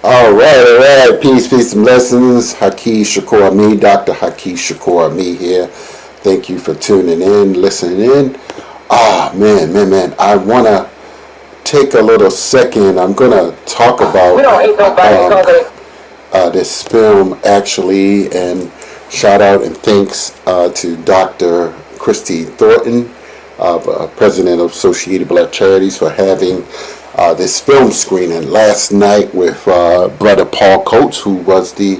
All right. Peace, and blessings. Haki Shakur Me, Dr. Haki Shakur Me here. Thank you for tuning in, listening in. Man. I want to take a little second. I'm going to talk about this film, actually, and shout out and thanks to Dr. Christy Thornton, President of Associated Black Charities, for having this film screening last night with Brother Paul Coates, who was the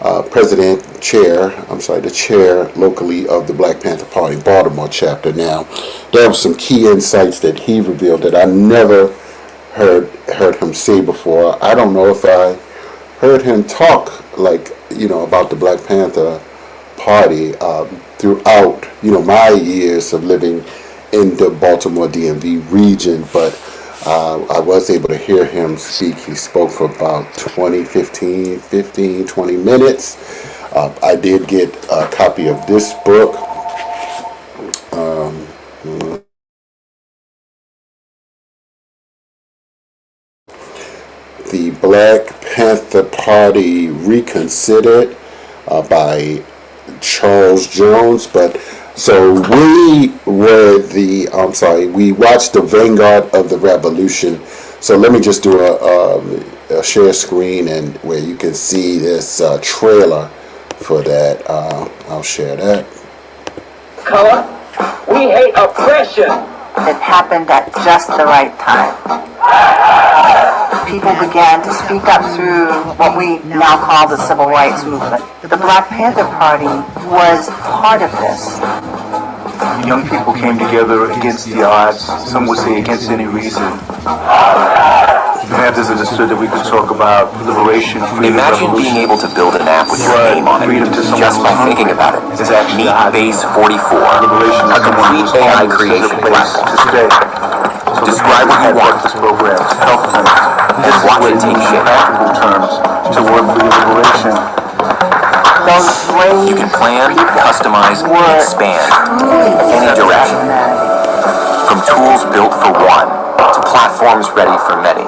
the chair locally of the Black Panther Party Baltimore chapter. Now, there were some key insights that he revealed that I never heard him say before. I don't know if I heard him talk about the Black Panther Party throughout my years of living in the Baltimore DMV region, but I was able to hear him speak. He spoke for about 20 minutes. I did get a copy of this book. The Black Panther Party Reconsidered by Charles Jones. But so we watched the Vanguard of the Revolution. So let me just do a share screen and where you can see this trailer for that. I'll share that. Color, we hate oppression. It happened at just the right time. People began to speak up through what we now call the Civil Rights Movement. The Black Panther Party was part of this. Young people came together against the odds, some would say against any reason. The Panthers understood that we could talk about liberation, freedom, Imagine being able to build an app with your name on it, just by thinking about it. Meet Base 44, a complete AI creation platform. Describe what you want, and watch it take shape. Practical terms to work for your liberation. You can plan, customize, and expand any direction. From tools built for one to platforms ready for many.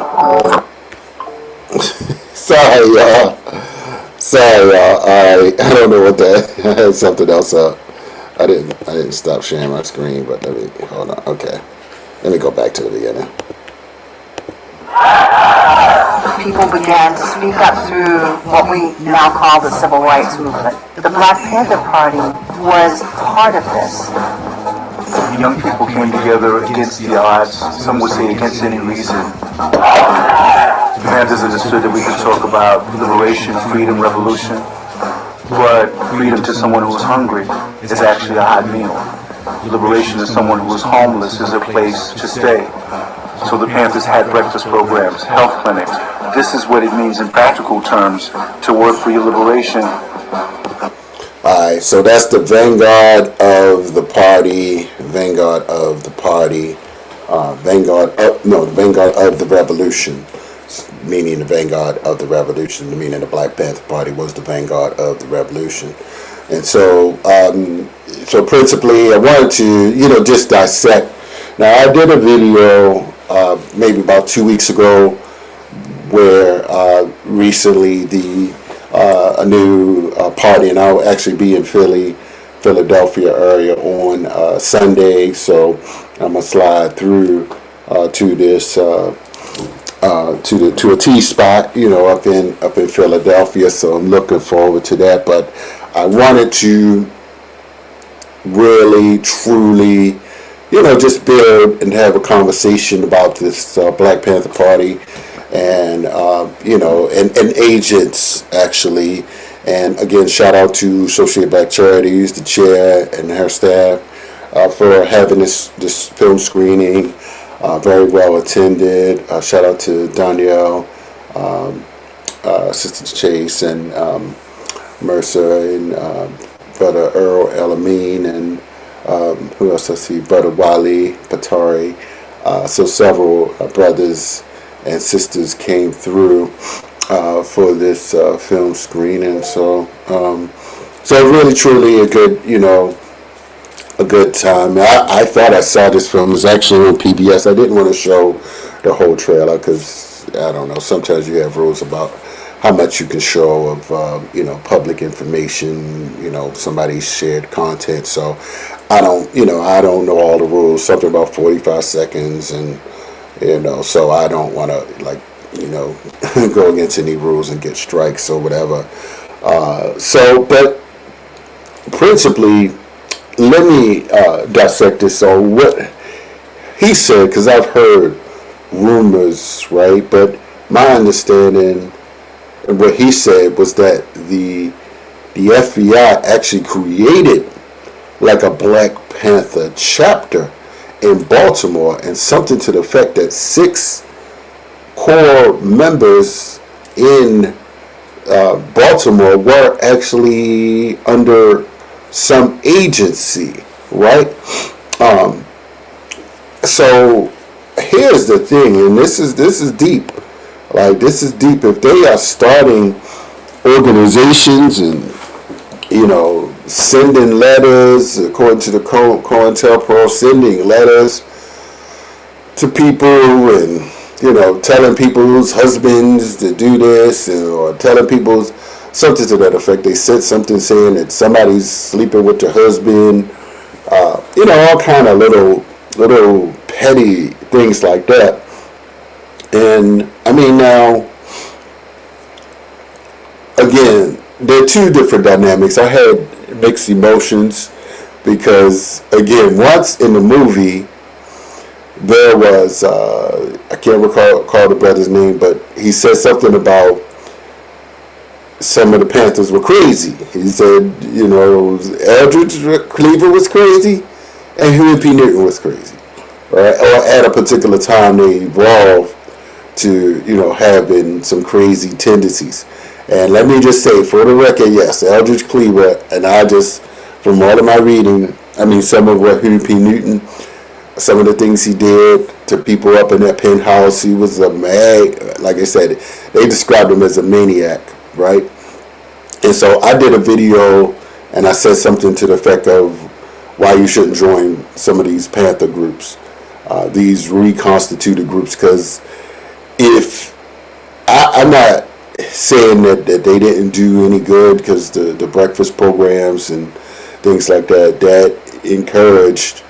Sorry, y'all. I don't know what that. I had something else up. I didn't stop sharing my screen, but hold on. Okay, let me go back to the beginning. People began to speak up through what we now call the Civil Rights Movement. The Black Panther Party was part of this. Young people came together against the odds, some would say against any reason. The Panthers understood that we could talk about liberation, freedom, revolution, but freedom to someone who's hungry is actually a hot meal. Liberation to someone who is homeless is a place to stay. So the Panthers had breakfast programs, health clinics. This is what it means in practical terms to work for your liberation. Alright, so that's the Vanguard of the Party, the Vanguard of the Revolution, meaning the Vanguard of the Revolution, meaning the Black Panther Party was the Vanguard of the Revolution. And so principally I wanted to, just dissect. Now I did a video maybe about 2 weeks ago where recently a new party, and I'll actually be in Philadelphia area on Sunday, so I'm gonna slide through to this to a T spot, up in Philadelphia. So I'm looking forward to that. But I wanted to really, truly, just build and have a conversation about this Black Panther Party and and agents, actually. And again, shout out to Associated Black Charities, the chair and her staff, for having this film screening. Very well attended. Shout out to Danielle, Sister Chase, and Mercer, and Brother Earl Elamine, and who else I see? Brother Wali Patari. So several brothers and sisters came through for this film screening. So really, truly a good time. I thought I saw this film. It was actually on PBS. I didn't want to show the whole trailer because I don't know. Sometimes you have rules about how much you can show of, public information, somebody's shared content. So I don't know all the rules. Something about 45 seconds, and so I don't want to go against any rules and get strikes or whatever. But principally, let me dissect this. So what he said, because I've heard rumors, right? But my understanding, and what he said, was that the FBI actually created like a Black Panther chapter in Baltimore, and something to the effect that 6 core members in Baltimore were actually under some agency, right? So here's the thing, and this is deep. Like, this is deep. If they are starting organizations and sending letters, according to the COINTELPRO, sending letters to people and telling people's husbands to do this, or telling people something to that effect. They said something saying that somebody's sleeping with their husband. All kind of little petty things like that. And I mean, now again, there are two different dynamics. I had mixed emotions because, again, once in the movie, there was I can't recall the brother's name, but he said something about some of the Panthers were crazy. He said, Eldridge Cleaver was crazy, and Huey P. Newton was crazy. Right? Or at a particular time, they evolved to, having some crazy tendencies. And let me just say, for the record, yes, Eldridge Cleaver, and from all of my reading, some of what Huey P. Newton, some of the things he did to people up in that penthouse, he was like I said, they described him as a maniac, right? And so I did a video, and I said something to the effect of why you shouldn't join some of these Panther groups, these reconstituted groups, because if I'm not saying that they didn't do any good, because the breakfast programs and things like that encouraged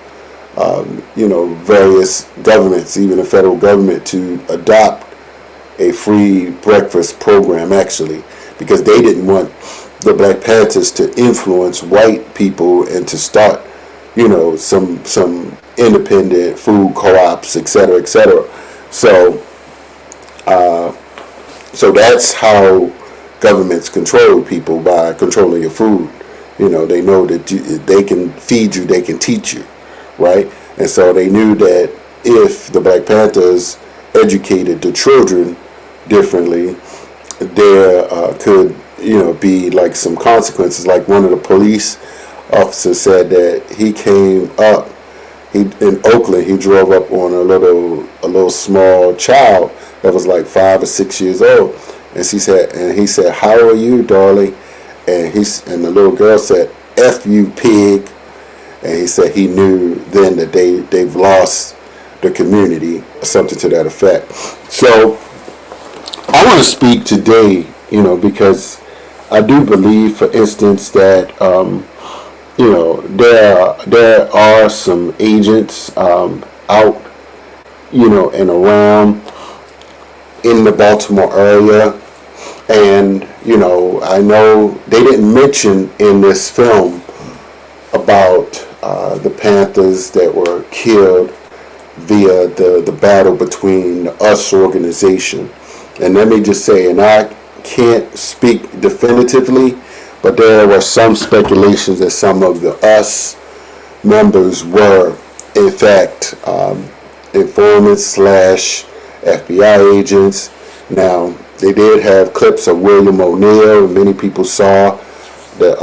various governments, even the federal government, to adopt a free breakfast program, actually, because they didn't want the Black Panthers to influence white people and to start some independent food co-ops, etc., etc. So that's how governments control people, by controlling your food. They know that they can feed you, they can teach you, right? And so they knew that if the Black Panthers educated the children differently, there could be like some consequences. Like one of the police officers said that he came up, in Oakland, he drove up on a little small child that was like 5 or 6 years old, and he said, "How are you, darling?" And the little girl said, "F you, pig." And he said he knew then that they've lost the community, or something to that effect. So I want to speak today, because I do believe, for instance, that there are some agents out, and around in the Baltimore area, and I know they didn't mention in this film about the Panthers that were killed via the battle between the US organization. And let me just say, and I can't speak definitively, but there were some speculations that some of the US members were, in fact, informants / FBI agents. Now, they did have clips of William O'Neill. Many people saw the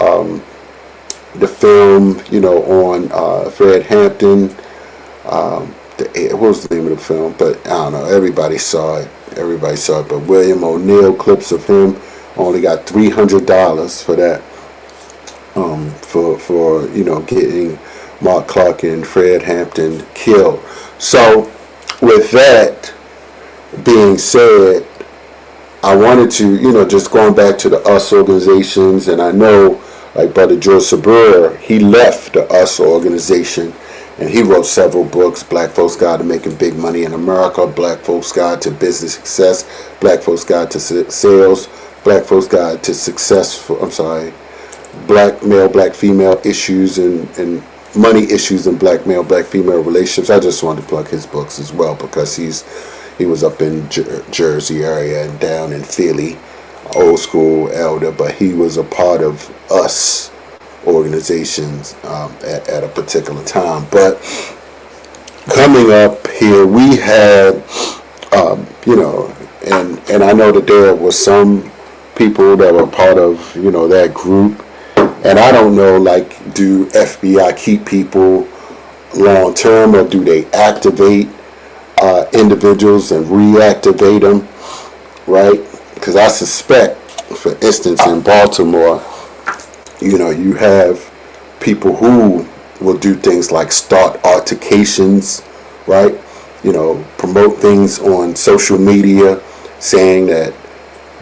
film, on Fred Hampton. What was the name of the film? But I don't know. Everybody saw it. But William O'Neill, clips of him, only got $300 for that. For getting Mark Clark and Fred Hampton killed. So with that, being said, I wanted to, just going back to the US organizations, and I know, like Brother George Sabur, he left the US organization, and he wrote several books: Black Folks Guide to Making Big Money in America, Black Folks Guide to Business Success, Black Folks Guide to Sales, Black Folks Guide to Black Male, Black Female Issues and Money Issues in Black Male, Black Female Relationships. I just wanted to plug his books as well, because he was up in Jersey area and down in Philly, old school elder, but he was a part of US organizations at a particular time. But coming up here, we had, and I know that there were some people that were part of, that group. And I don't know, like, do FBI keep people long term, or do they activate individuals and reactivate them, right? Because I suspect, for instance, in Baltimore, you have people who will do things like start altercations, right? Promote things on social media saying that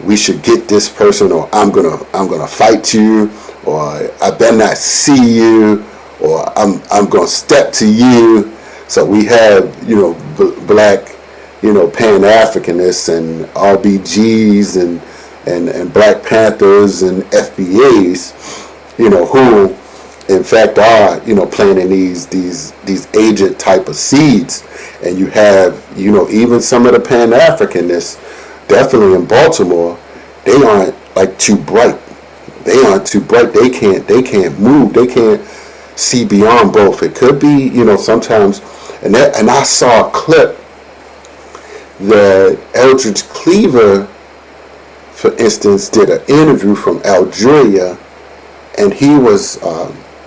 we should get this person, or I'm gonna fight you, or I better not see you, or I'm gonna step to you. So we have, black, Pan-Africanists and RBGs and Black Panthers and FBAs, who in fact are, planting these agent type of seeds. And you have, even some of the Pan-Africanists, definitely in Baltimore, they aren't like too bright. They aren't too bright. They can't move. They can't see beyond both. It could be, sometimes, and I saw a clip that Eldridge Cleaver, for instance, did an interview from Algeria, and he was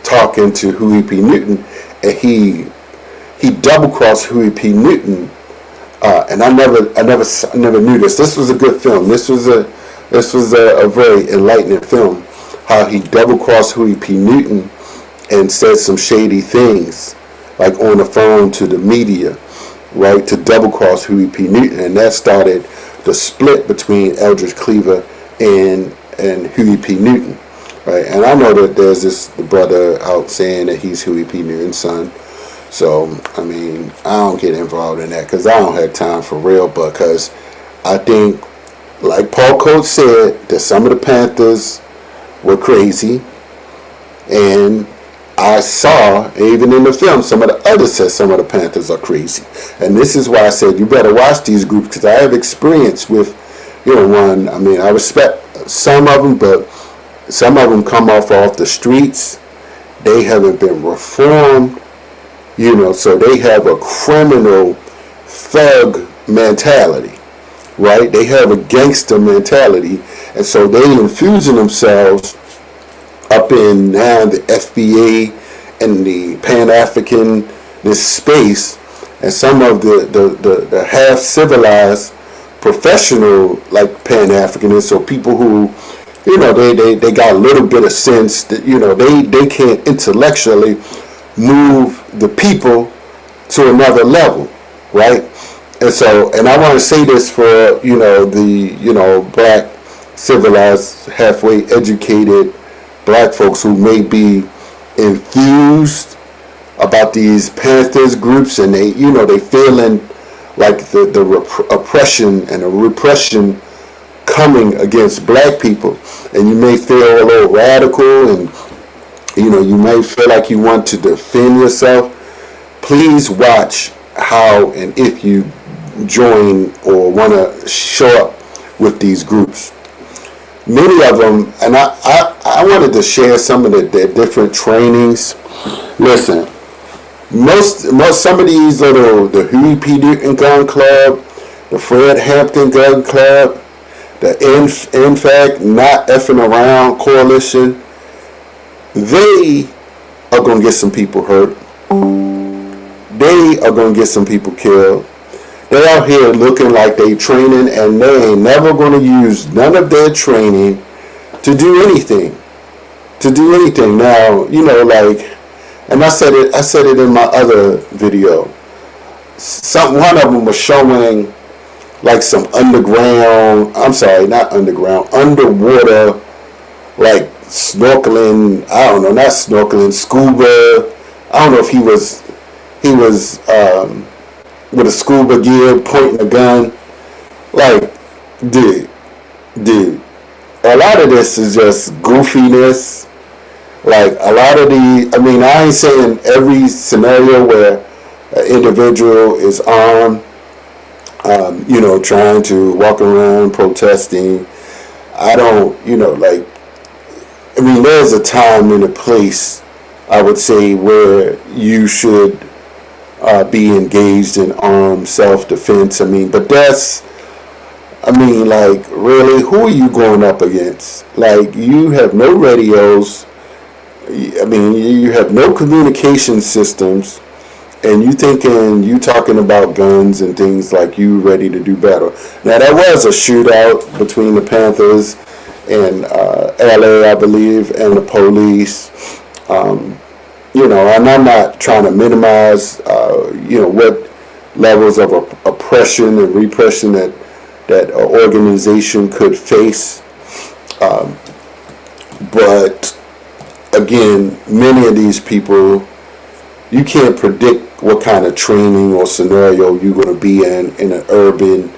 talking to Huey P. Newton, and he double-crossed Huey P. Newton, and I never knew this. This was a good film. This was a very enlightening film. How he double-crossed Huey P. Newton and said some shady things, like on the phone to the media, right, to double-cross Huey P. Newton, and that started the split between Eldridge Cleaver and Huey P. Newton, right? And I know that there's this brother out saying that he's Huey P. Newton's son. So, I mean, I don't get involved in that because I don't have time for real, because I think, like Paul Coates said, that some of the Panthers were crazy, and I saw, even in the film, some of the others said some of the Panthers are crazy. And this is why I said you better watch these groups, because I have experience with, one, I mean, I respect some of them, but some of them come off the streets. They haven't been reformed, so they have a criminal thug mentality, right? They have a gangster mentality, and so they infusing themselves up in now the FBA and the Pan-African, this space, and some of the half-civilized professional, like Pan-Africanists, or people who, they got a little bit of sense that, they can't intellectually move the people to another level, right? And so, and I want to say this for, the, black, civilized, halfway educated black folks who may be infused about these Panthers groups, and they, they feeling like the oppression and the repression coming against black people, and you may feel a little radical, and you may feel like you want to defend yourself. Please watch how and if you join or want to show up with these groups. Many of them, and I wanted to share some of the different trainings. Listen, some of these are the Huey P. Newton Gun Club, the Fred Hampton Gun Club, the in fact Not Effing Around Coalition. They are going to get some people hurt. They are going to get some people killed. They out here looking like they training, and they ain't never going to use none of their training to do anything. Now, like, and I said it in my other video. One of them was showing like some underground, I'm sorry, not underground, underwater, like snorkeling, I don't know, not snorkeling, scuba. I don't know if he was with a scuba gear pointing a gun. Like, dude, a lot of this is just goofiness. Like a lot of I mean, I ain't saying every scenario where an individual is armed, trying to walk around protesting. I don't, like, I mean, there's a time and a place, I would say, where you should be engaged in armed self-defense. I mean, but like, really, who are you going up against? Like, you have no radios. I mean, you have no communication systems, and you talking about guns and things like you ready to do battle. Now, there was a shootout between the Panthers and LA, I believe, and the police. And I'm not trying to minimize, what levels of oppression and repression that an organization could face. But again, many of these people, you can't predict what kind of training or scenario you're going to be in an urban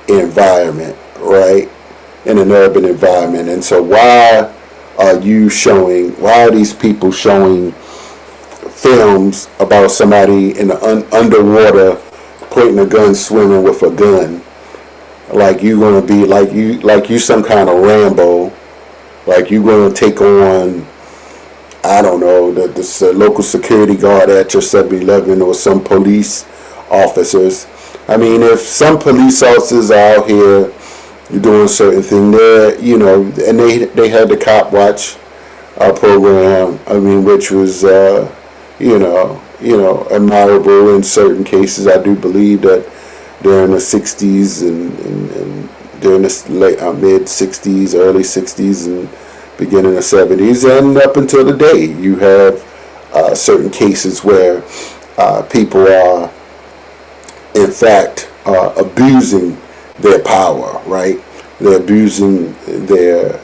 environment, right? In an urban environment. And so why are these people showing films about somebody in the underwater pointing a gun, swimming with a gun? Like you going to be like you some kind of Rambo, like you going to take on, I don't know, the local security guard at your 7-Eleven or some police officers. I mean, if some police officers are out here doing certain things there, and they had the cop watch program, I mean, which was, admirable in certain cases. I do believe that during the 60s and during the late mid 60s, early 60s, and beginning of 70s, and up until today, you have certain cases where people are, in fact, abusing their power, right? They're abusing their,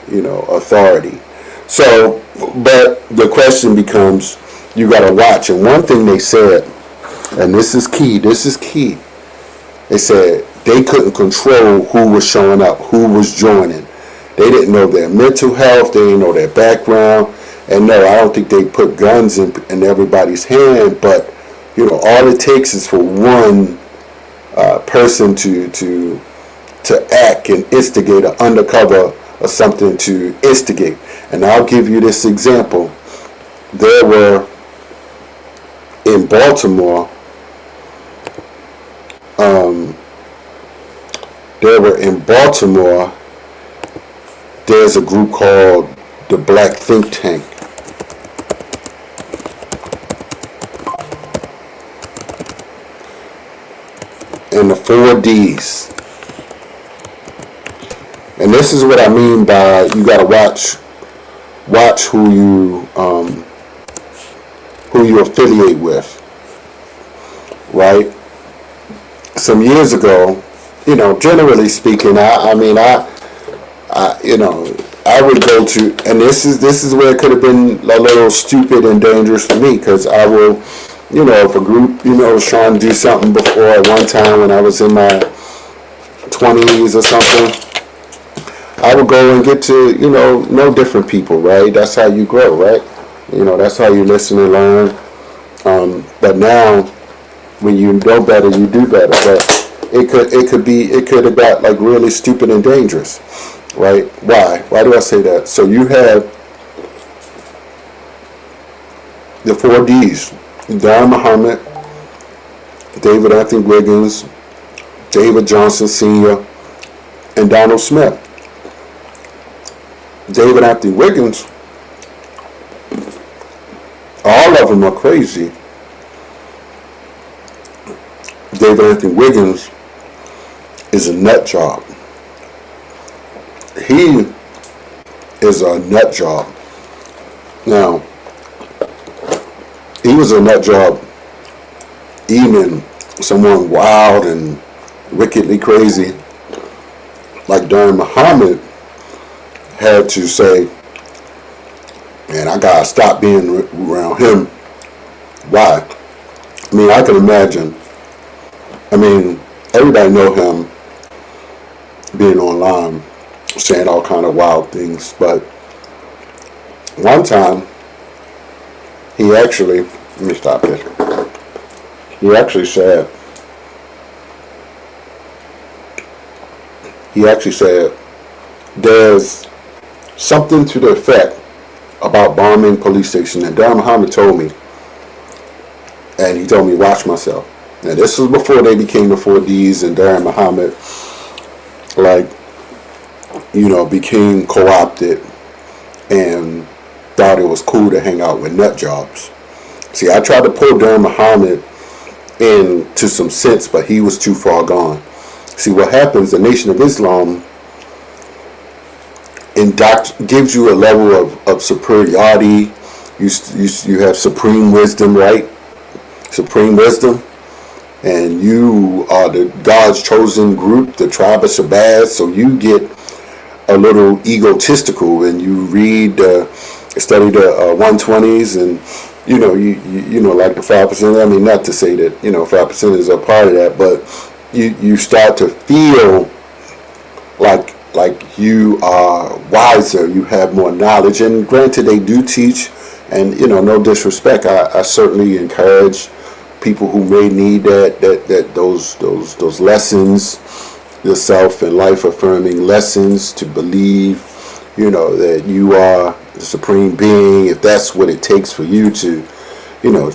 authority. So, but the question becomes, you got to watch. And one thing they said, and this is key, they said they couldn't control who was showing up, who was joining. They didn't know their mental health, they didn't know their background. And no, I don't think they put guns in everybody's hand, but, all it takes is for one person to act and instigate, or undercover or something to instigate. And I'll give you this example. There were in Baltimore, there's a group called the Black Think Tank. And the 4 Ds. And this is what I mean by you got to watch who you affiliate with, right? Some years ago, generally speaking, I would go to, and this is where it could have been a little stupid and dangerous for me, because I will, if a group, was trying to do something before at one time when I was in my 20s or something, I would go and get to, know different people, right? That's how you grow, right? That's how you listen and learn. But now, when you know better, you do better. But it could have got like really stupid and dangerous, right? Why do I say that? So you have the 4 Ds: Don Muhammad, David Anthony Wiggins, David Johnson Sr., and Donald Smith. David Anthony Wiggins, all of them are crazy. David Anthony Wiggins is a nut job. He is a nut job. Now, he was a nut job even someone wild and wickedly crazy, like during Muhammad, had to say, man, I gotta stop being around him. Why? I mean, I can imagine. I mean, everybody know him being online, saying all kind of wild things. But one time, he actually, let me stop this. He actually said, there's something to the effect about bombing police station. And Dar Muhammad told me, and he told me, watch myself. Now this was before they became the 4Ds, and Dar Muhammad, like, you know, became co-opted and thought it was cool to hang out with nut jobs. See, I tried to pull Dar Muhammad into some sense, but he was too far gone. See, what happens, the Nation of Islam gives you a level of superiority. You have supreme wisdom, right? Supreme wisdom. And you are God's chosen group, the tribe of Shabazz. So you get a little egotistical when you study the 120s, and you know, like the 5%. I mean, not to say that 5% is a part of that, but you start to feel like you are wiser, you have more knowledge. And granted, they do teach, and no disrespect, I certainly encourage people who may need those lessons, the self and life affirming lessons, to believe that you are the supreme being, if that's what it takes for you to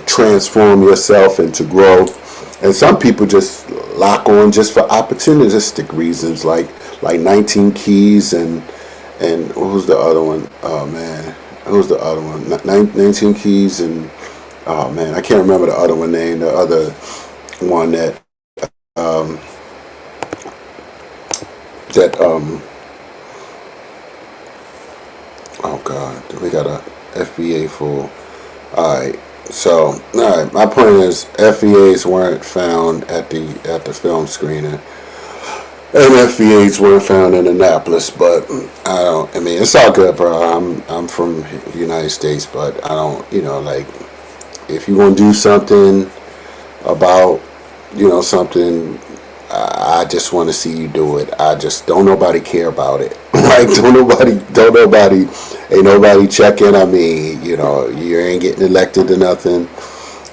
transform yourself and to grow. And some people just lock on just for opportunistic reasons, like 19 Keys and what was the other one? Oh man, who was the other one? 19 Keys and oh man, I can't remember the other one name. The other one that oh god, we got a FBA full. Alright, so alright, my point is FBAs weren't found at the film screening. And FBAs weren't found in Annapolis, but I mean, it's all good, bro. I'm from the United States, but I don't, like, if you want to do something about, something, I just want to see you do it. I just don't nobody care about it. Like, ain't nobody checking. I mean, you ain't getting elected to nothing.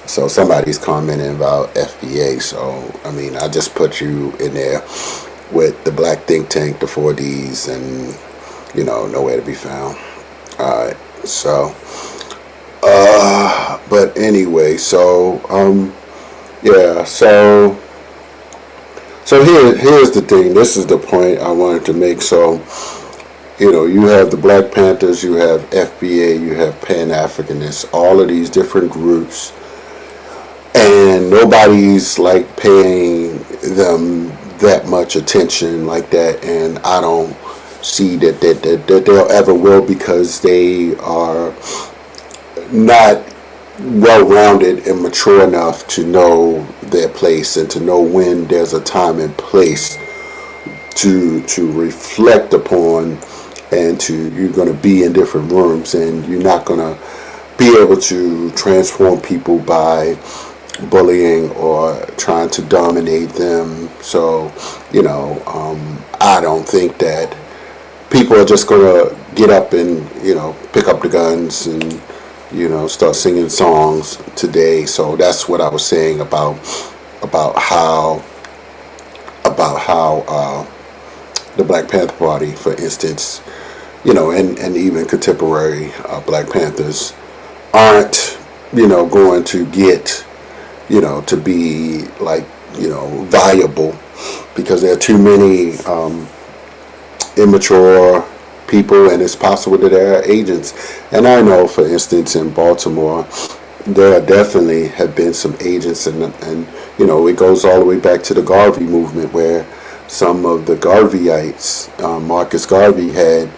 So somebody's commenting about FBA. So, I mean, I just put you in there with the Black think tank, the 4Ds, and, nowhere to be found. Alright, so, but anyway, so, yeah, so here's the thing. This is the point I wanted to make. So, you have the Black Panthers, you have FBA, you have Pan-Africanists, all of these different groups, and nobody's like paying them that much attention like that, and I don't see that they'll ever will, because they are not well-rounded and mature enough to know their place and to know when there's a time and place to reflect upon, and you're going to be in different rooms, and you're not going to be able to transform people by bullying or trying to dominate them. So I don't think that people are just going to get up and pick up the guns and start singing songs today. So that's what I was saying about how the Black Panther Party, for instance, and even contemporary Black Panthers aren't going to get to be like valuable, because there are too many immature people, and it's possible that there are agents. And I know, for instance, in Baltimore, there definitely have been some agents, and it goes all the way back to the Garvey movement, where some of the Garveyites, Marcus Garvey had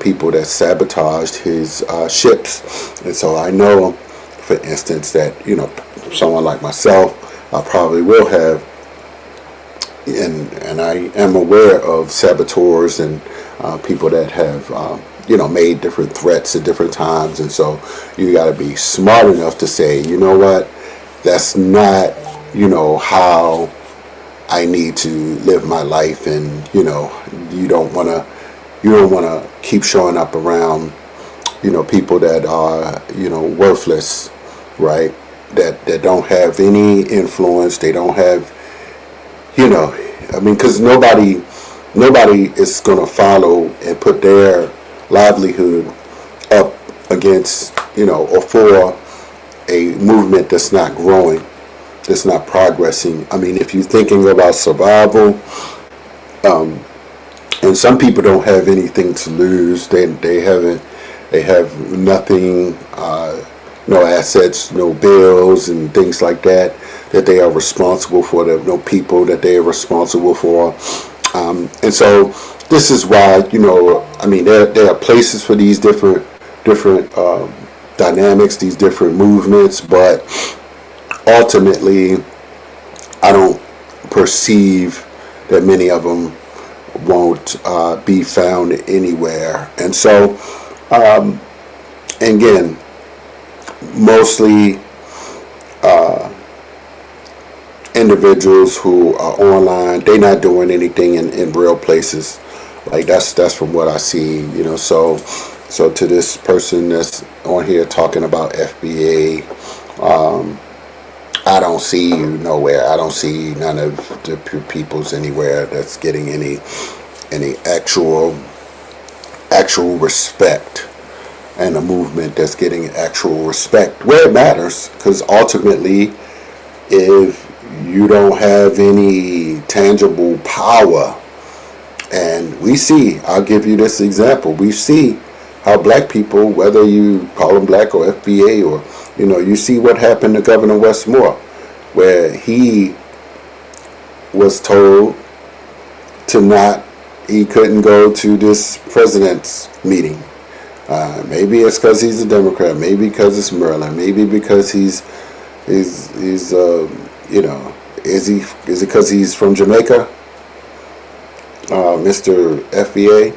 people that sabotaged his ships. And so I know, for instance, that someone like myself, I probably will have and I am aware of saboteurs and people that have made different threats at different times, and so you got to be smart enough to say, you know what, that's not how I need to live my life, and you don't want to keep showing up around people that are worthless, right? That don't have any influence. They don't have because nobody is going to follow and put their livelihood up against or for a movement that's not growing, that's not progressing. I mean, if you're thinking about survival, and some people don't have anything to lose. They have nothing, no assets, no bills, and things like that they are responsible for. No people that they are responsible for, and so this is why there are places for these different dynamics, these different movements, but ultimately, I don't perceive that many of them won't be found anywhere. And so, again, mostly individuals who are online, they're not doing anything in real places. Like that's from what I see, So to this person that's on here talking about FBA, I don't see you nowhere. I don't see none of the peoples anywhere that's getting any actual respect, and a movement that's getting actual respect where it matters. Because ultimately, if you don't have any tangible power, and we see, I'll give you this example. We see how black people, whether you call them black or FBA or you see what happened to Governor Westmore, where he was told he couldn't go to this president's meeting. Maybe it's because he's a Democrat, maybe because it's Maryland, maybe because is it because he's from Jamaica, Mr. FBA,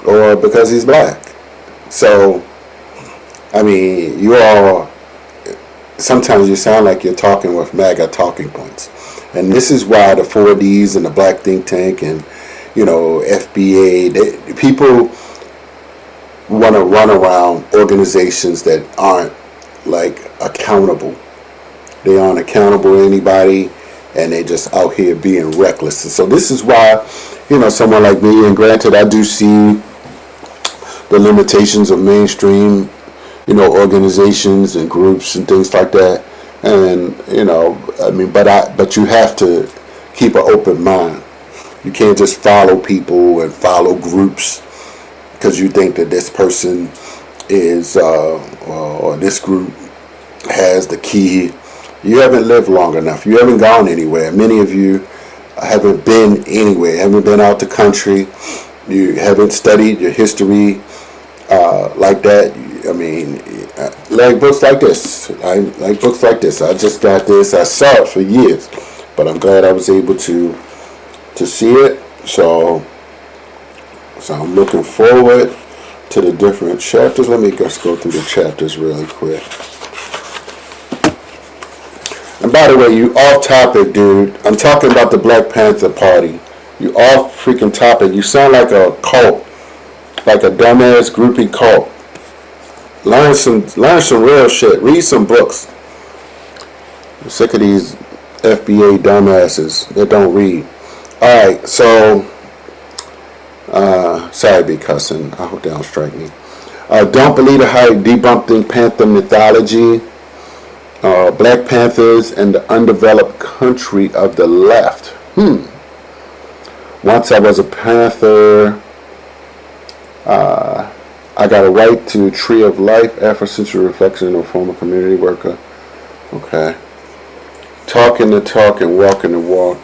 or because he's black? So, I mean, you all, sometimes you sound like you're talking with MAGA talking points. And this is why the 4Ds and the Black Think Tank and, FBA, people want to run around organizations that aren't, accountable. They aren't accountable to anybody, and they just out here being reckless. And so this is why, someone like me, and granted, I do see the limitations of mainstream organizations and groups and things like that, and but you have to keep an open mind. You can't just follow people and follow groups because you think that this person is or this group has the key. You haven't lived long enough. You haven't gone anywhere. Many of you haven't been anywhere. Haven't been out the country. You haven't studied your history like that. I mean, like books like this. I like books like this. I just got this. I saw it for years, but I'm glad I was able to see it. So I'm looking forward to the different chapters. Let me just go through the chapters really quick. And by the way, you off topic, dude. I'm talking about the Black Panther Party. You off freaking topic. You sound like a cult, like a dumbass groupie cult. Learn some real shit. Read some books. I'm sick of these FBA dumbasses that don't read. Alright, so sorry be cussing. I hope they don't strike me. Don't believe the hype, debunking Panther mythology. Black Panthers and the undeveloped country of the left. Once I was a Panther. I got a right to a tree of life, Afrocentric reflection of former community worker. Okay. Talking the talk and walking the walk.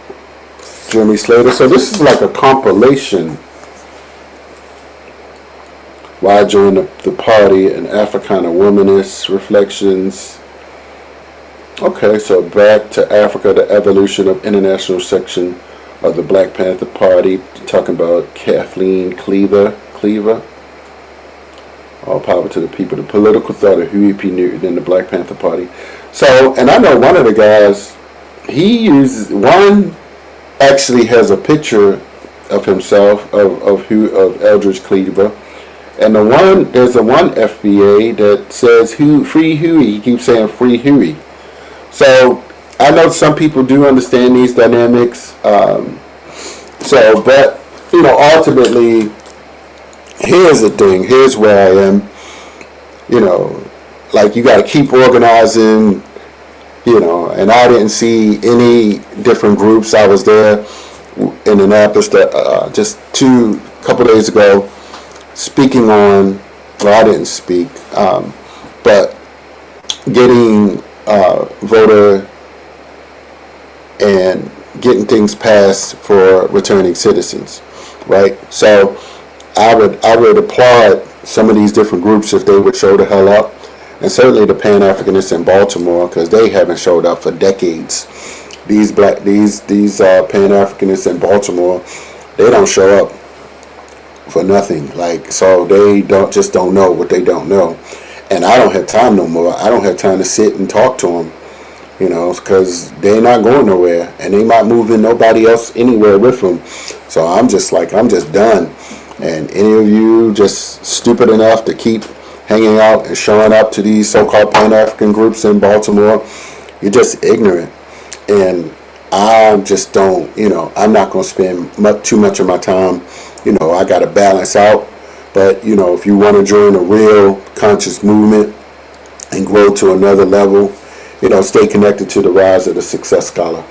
Jeremy Slater. So this is like a compilation. Why I joined the party and Africana Womanist Reflections. Okay, so back to Africa, the evolution of international section of the Black Panther Party, talking about Kathleen Cleaver. All power to the people. The political thought of Huey P. Newton and the Black Panther Party. So, and I know one of the guys, one actually has a picture of himself, of Eldridge Cleaver. And there's a one FBA that says free Huey. He keeps saying free Huey. So I know some people do understand these dynamics. But ultimately, here's the thing. Here's where I am. Like, you got to keep organizing. And I didn't see any different groups. I was there in Annapolis just a couple days ago, speaking on. Well, I didn't speak, but getting voter and getting things passed for returning citizens, right? So I would applaud some of these different groups if they would show the hell up, and certainly the Pan-Africanists in Baltimore, because they haven't showed up for decades. These Pan-Africanists in Baltimore, they don't show up for nothing. Like, so they don't know what they don't know, and I don't have time no more. I don't have time to sit and talk to them. Because they're not going nowhere, and they not moving nobody else anywhere with them. So I'm just done. And any of you just stupid enough to keep hanging out and showing up to these so-called Pan-African groups in Baltimore, you're just ignorant. And I just don't, I'm not going to spend too much of my time. I got to balance out. But, if you want to join a real conscious movement and grow to another level, stay connected to the Rise of the Success Scholar.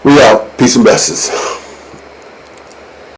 We out. Peace and blessings.